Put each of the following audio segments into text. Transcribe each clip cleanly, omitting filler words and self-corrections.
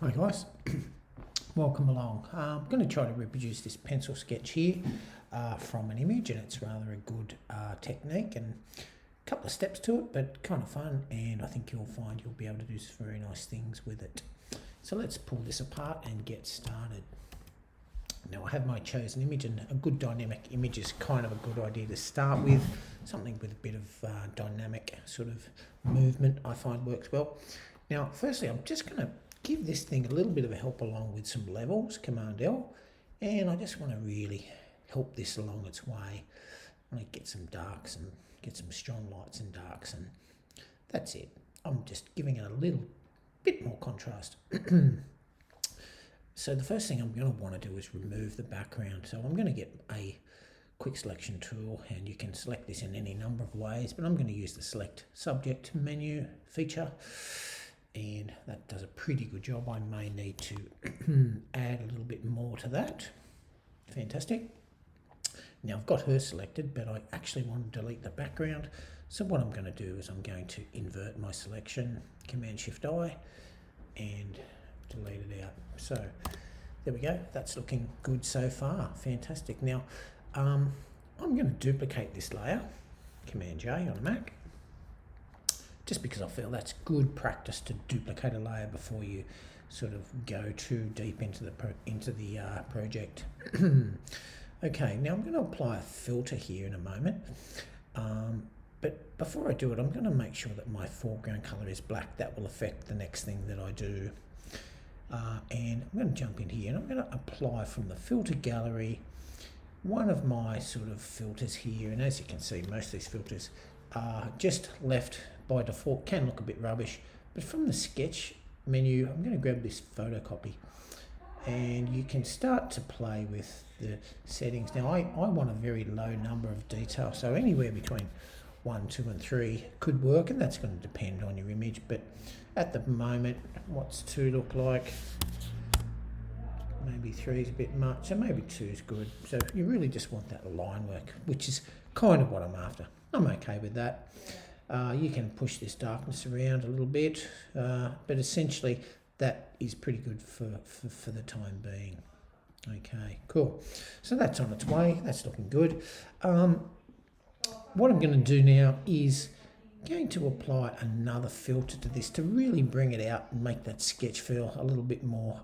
Hi guys, welcome along. I'm going to try to reproduce this pencil sketch here from an image, and it's rather a good technique and a couple of steps to it, but kind of fun, and I think you'll find you'll be able to do some very nice things with it. So let's pull this apart and get started. Now I have my chosen image, and a good dynamic image is kind of a good idea to start with, something with a bit of dynamic sort of movement I find works well. Now firstly I'm just going to give this thing a little bit of a help along with some levels, Command L, and I just want to really help this along its way. I want to get some darks and get some strong lights and darks, and that's it. I'm just giving it a little bit more contrast. So the first thing I'm going to want to do is remove the background. So I'm going to get a quick selection tool, and you can select this in any number of ways, but I'm going to use the select subject menu feature, and that does a pretty good job. I may need to add a little bit more to that. Fantastic. Now I've got her selected, but I actually want to delete the background. So what I'm going to do is I'm going to invert my selection, Command Shift I, and delete it out. So there we go. That's looking good so far. Fantastic. Now I'm going to duplicate this layer, Command J on a Mac, just because I feel that's good practice to duplicate a layer before you sort of go too deep into the project. Okay, now I'm going to apply a filter here in a moment, but before I do it, I'm going to make sure that my foreground color is black. That will affect the next thing that I do. And I'm going to jump in here, and I'm going to apply from the filter gallery one of my sort of filters here. And as you can see, most of these filters are just left by default, can look a bit rubbish, but from the sketch menu I'm going to grab this photocopy, and you can start to play with the settings. Now I want a very low number of detail, so anywhere between 1, 2 and 3 could work, and that's going to depend on your image, but at the moment, what's 2 look like? Maybe 3 is a bit much, so maybe 2 is good. So you really just want that line work, which is kind of what I'm after. I'm okay with that. You can push this darkness around a little bit, but essentially that is pretty good for the time being. Okay, cool. So that's on its way. That's looking good. What I'm going to do now is going to apply another filter to this to really bring it out and make that sketch feel a little bit more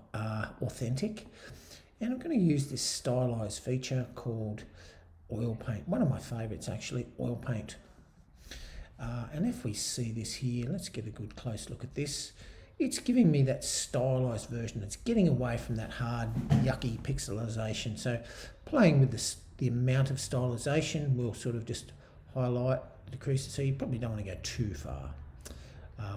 authentic. And I'm going to use this stylized feature called Oil Paint. One of my favorites actually, Oil Paint. And if we see this here, let's get a good close look at this. It's giving me that stylized version. It's getting away from that hard, yucky pixelization. So playing with the amount of stylization will sort of just highlight, decrease it. So you probably don't want to go too far.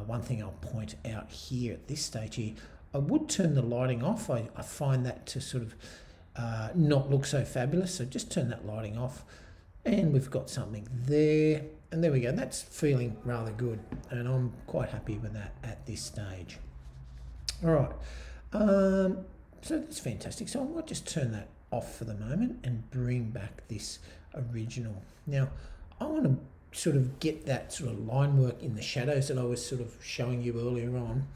One thing I'll point out here at this stage here, I would turn the lighting off. I find that to sort of not look so fabulous. So just turn that lighting off, and we've got something there. And there we go. That's feeling rather good, and I'm quite happy with that at this stage. All right. So that's fantastic. So I might just turn that off for the moment and bring back this original. Now, I want to sort of get that sort of line work in the shadows that I was sort of showing you earlier on.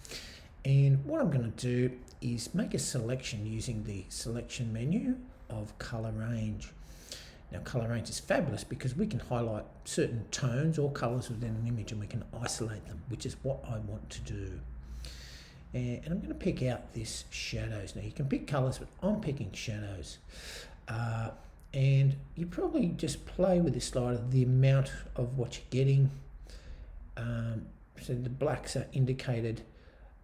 And what I'm going to do is make a selection using the selection menu of color range. Now color range is fabulous because we can highlight certain tones or colors within an image, and we can isolate them, which is what I want to do. And I'm going to pick out this shadows. Now you can pick colors, but I'm picking shadows. And you probably just play with this slider, the amount of what you're getting. So the blacks are indicated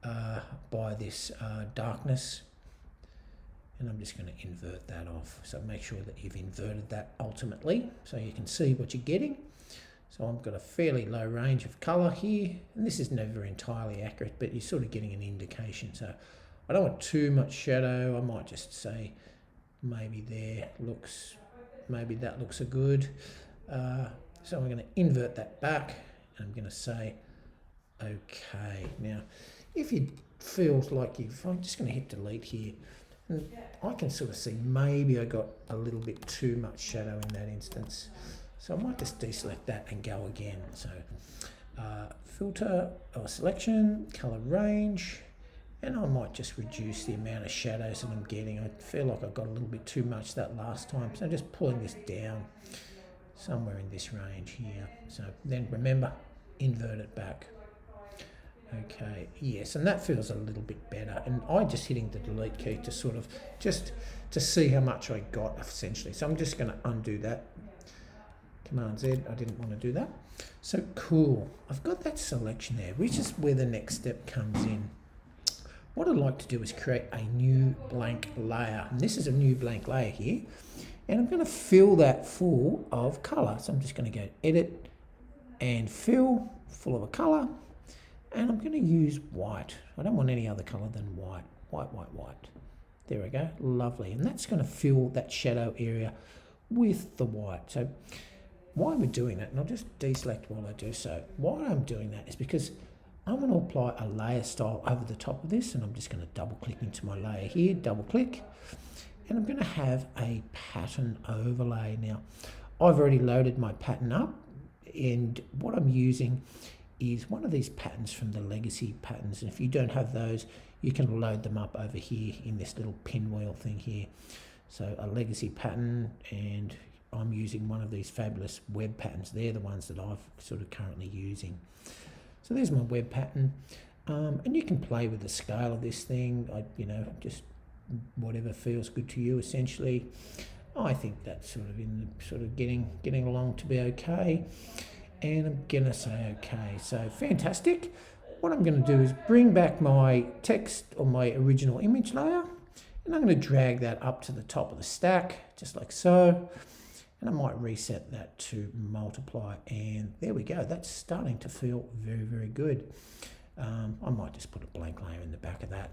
by this darkness. And I'm just going to invert that off. So make sure that you've inverted that ultimately so you can see what you're getting. So I've got a fairly low range of colour here, and this is never entirely accurate, but you're sort of getting an indication. So I don't want too much shadow. I might just say maybe maybe that looks a good. So I'm going to invert that back, and I'm going to say okay. Now if it feels like I'm just going to hit delete here. And I can sort of see maybe I got a little bit too much shadow in that instance. So I might just deselect that and go again. So filter or selection, color range, And I might just reduce the amount of shadows that I'm getting. I feel like I got a little bit too much that last time. So I'm just pulling this down somewhere in this range here. So then remember, invert it back. Okay, yes, and that feels a little bit better. And I just hitting the delete key to sort of just to see how much I got essentially. So I'm just going to undo that. Command Z, I didn't want to do that. So cool, I've got that selection there, which is where the next step comes in. What I'd like to do is create a new blank layer. And this is a new blank layer here. And I'm going to fill that full of colour. So I'm just going to go edit and fill full of a colour. And I'm going to use white. I don't want any other colour than white. White, white, white. There we go. Lovely. And that's going to fill that shadow area with the white. So why we're doing that, and I'll just deselect while I do so. Why I'm doing that is because I'm going to apply a layer style over the top of this, and I'm just going to double click into my layer here, double click, and I'm going to have a pattern overlay. Now, I've already loaded my pattern up, and what I'm using is one of these patterns from the legacy patterns. And if you don't have those, you can load them up over here in this little pinwheel thing here. So a legacy pattern, and I'm using one of these fabulous web patterns. They're the ones that I've sort of currently using. So there's my web pattern, and you can play with the scale of this thing. Just whatever feels good to you. Essentially, I think that's sort of in the sort of getting along to be okay. And I'm gonna say okay. So fantastic. What I'm going to do is bring back my text or my original image layer, and I'm going to drag that up to the top of the stack, just like so. And I might reset that to multiply, and there we go. That's starting to feel very, very good. I might just put a blank layer in the back of that,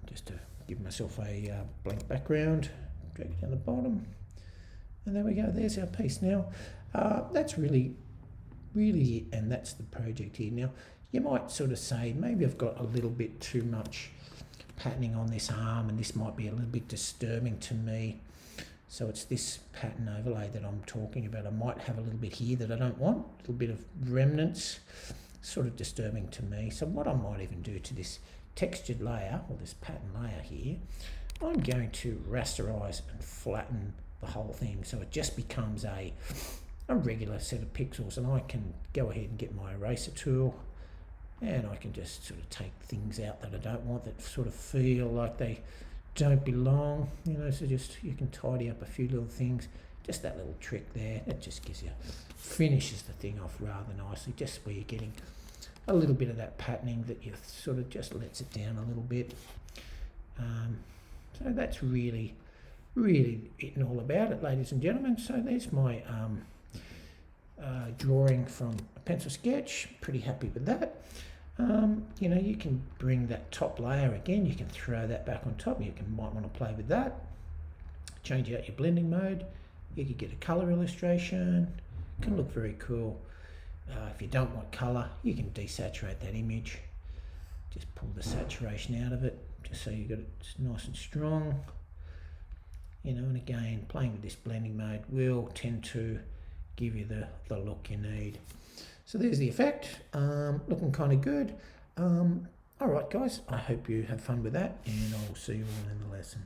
just to give myself a blank background. Drag it down the bottom, and there we go. There's our piece. Now, that's really it, and that's the project here. Now, you might sort of say, maybe I've got a little bit too much patterning on this arm, and this might be a little bit disturbing to me. So it's this pattern overlay that I'm talking about. I might have a little bit here that I don't want, a little bit of remnants, sort of disturbing to me. So what I might even do to this textured layer, or this pattern layer here, I'm going to rasterize and flatten the whole thing so it just becomes a regular set of pixels, and I can go ahead and get my eraser tool, and I can just sort of take things out that I don't want, that sort of feel like they don't belong, so just you can tidy up a few little things. Just that little trick there, it just finishes the thing off rather nicely, just where you're getting a little bit of that patterning that you sort of just lets it down a little bit. So that's really it and all about it, ladies and gentlemen. So there's my drawing from a pencil sketch. Pretty happy with that. You can bring that top layer again, you can throw that back on top. Might want to play with that, change out your blending mode. You could get a color illustration, can look very cool. If you don't want color, you can desaturate that image, just pull the saturation out of it, just so you got it nice and strong. And again, playing with this blending mode will tend to give you the look you need. So there's the effect, looking kind of good. All right, guys, I hope you have fun with that, and I'll see you all in the lesson.